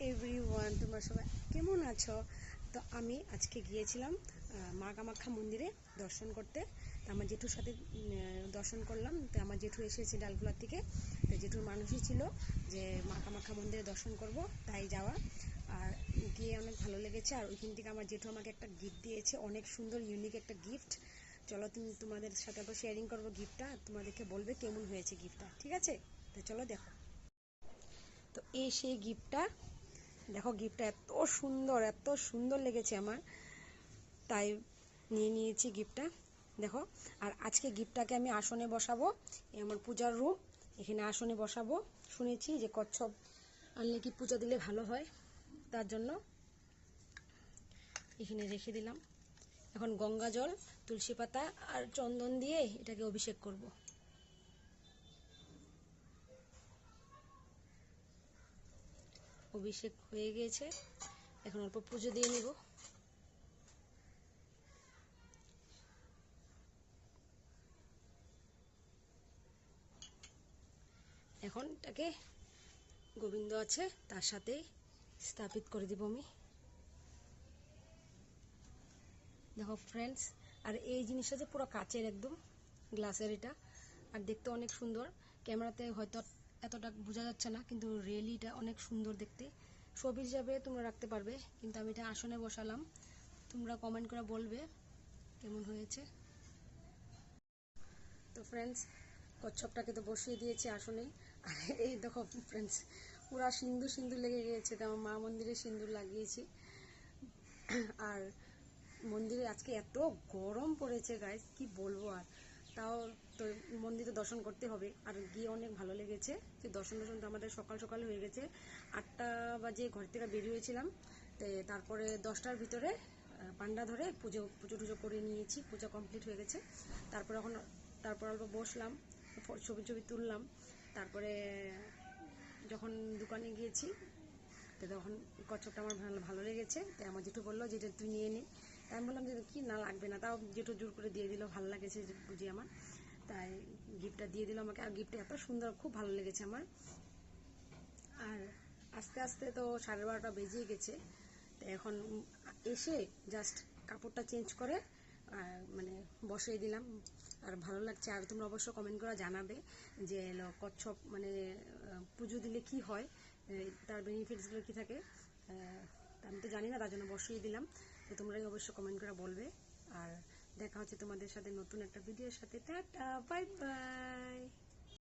Everyone, তোমরা সবাই কেমন আছো? তো আমি আজকে গিয়েছিলাম মা কামাখ্যা মন্দিরে দর্শন করতে। তো আমার জেঠুর সাথে দর্শন করলাম। তো আমার জেঠু এসেছে ডালখোলার থেকে। তো জেঠুর মানুষই ছিল যে মা কামাখ্যা মন্দিরে দর্শন করব, তাই যাওয়া। আর গিয়ে অনেক ভালো লেগেছে। আর ওইখান থেকে আমার জেঠু আমাকে একটা গিফট দিয়েছে, অনেক সুন্দর ইউনিক একটা গিফট। চলো তোমাদের সাথে আবার শেয়ারিং করবো গিফটটা, তোমাদেরকে বলবে কেমন হয়েছে গিফটটা, ঠিক আছে? তো চলো দেখো। তো এই সেই গিফটটা, দেখো গিফটটা এত সুন্দর লেগেছে আমার, তাই নিয়ে নিয়েছি গিফটটা। দেখো, আর আজকে গিফটটাকে আমি আসনে বসাবো। এই আমার পূজার রুম, এখানে আসনে বসাবো। শুনেছি যে কচ্ছপ আনলে কি পূজা দিলে ভালো হয়, তার জন্য এখানে রেখে দিলাম। এখন গঙ্গা জল, তুলসী পাতা আর চন্দন দিয়ে এটাকে অভিষেক করব। অভিষেক হয়ে গিয়েছে, এখন অল্প পুজো দিয়ে নেব। এখন এটাকে গোবিন্দ আছে তার সাথে স্থাপিত করে দিব আমি। দেখো ফ্রেন্ডস, আর এই জিনিসটা যে পুরো কাচের, একদম গ্লাসের এটা, আর দেখতে অনেক সুন্দর। ক্যামেরাতে হয়তো এতটা বোঝা যাচ্ছে না, কিন্তু রিয়েলি এটা অনেক সুন্দর দেখতে। ছবি হিসাবে তোমরা রাখতে পারবে, কিন্তু আমি এটা আসনে বসালাম। তোমরা কমেন্ট করে বলবে কেমন হয়েছে। তো ফ্রেন্ডস, কচ্ছপটাকে তো বসিয়ে দিয়েছি আসনে। আর এই দেখো ফ্রেন্ডস, পুরা সিন্দুর সিন্দুর লেগে গিয়েছে। তো আমার মা মন্দিরে সিন্দুর লাগিয়েছি। আর মন্দিরে আজকে এত গরম পড়েছে গাইস, কি বলবো। আর তাও তো মন্দিরে দর্শন করতে হবে। আর গিয়ে অনেক ভালো লেগেছে যে দর্শন তো আমাদের সকাল সকাল হয়ে গেছে। 8টা বাজে ঘর থেকে বেরিয়েছিলাম। তারপরে 10টার ভিতরে পান্ডা ধরে পুজো টুজো করে নিয়েছি, পূজা কমপ্লিট হয়ে গেছে। তারপর অল্প বসলাম, ছবি তুললাম। তারপরে যখন দোকানে গিয়েছি, তো তখন কচ্ছপটা আমার ভালো লেগেছে। তাই আমার জেঠু বললো যে এটা তুই নিয়ে নে। আমি বললাম যে কি না, লাগবে না। তাও জেঠু জোর করে দিয়ে দিল, ভালো লাগেছে বুঝি আমার, তাই গিফটটা দিয়ে দিল আমাকে। আর গিফটটা এত সুন্দর, খুব ভালো লেগেছে আমার। আর আস্তে আস্তে তো 12:30 বেজে গেছে। তো এখন এসে জাস্ট কাপড়টা চেঞ্জ করে মানে বসিয়ে দিলাম। আর ভালো লাগছে। আর তোমরা অবশ্য কমেন্ট করে জানাবে যে কচ্ছপ মানে পুজো দিলে কি হয়, তার বেনিফিটসগুলো কী থাকে। আমি তো জানি না, তার জন্য বসিয়ে দিলাম। তো তোমরাই অবশ্য কমেন্ট করে বলবে। আর দেখা হচ্ছে তোমাদের সাথে নতুন একটা ভিডিওর সাথে। Tata, bye bye.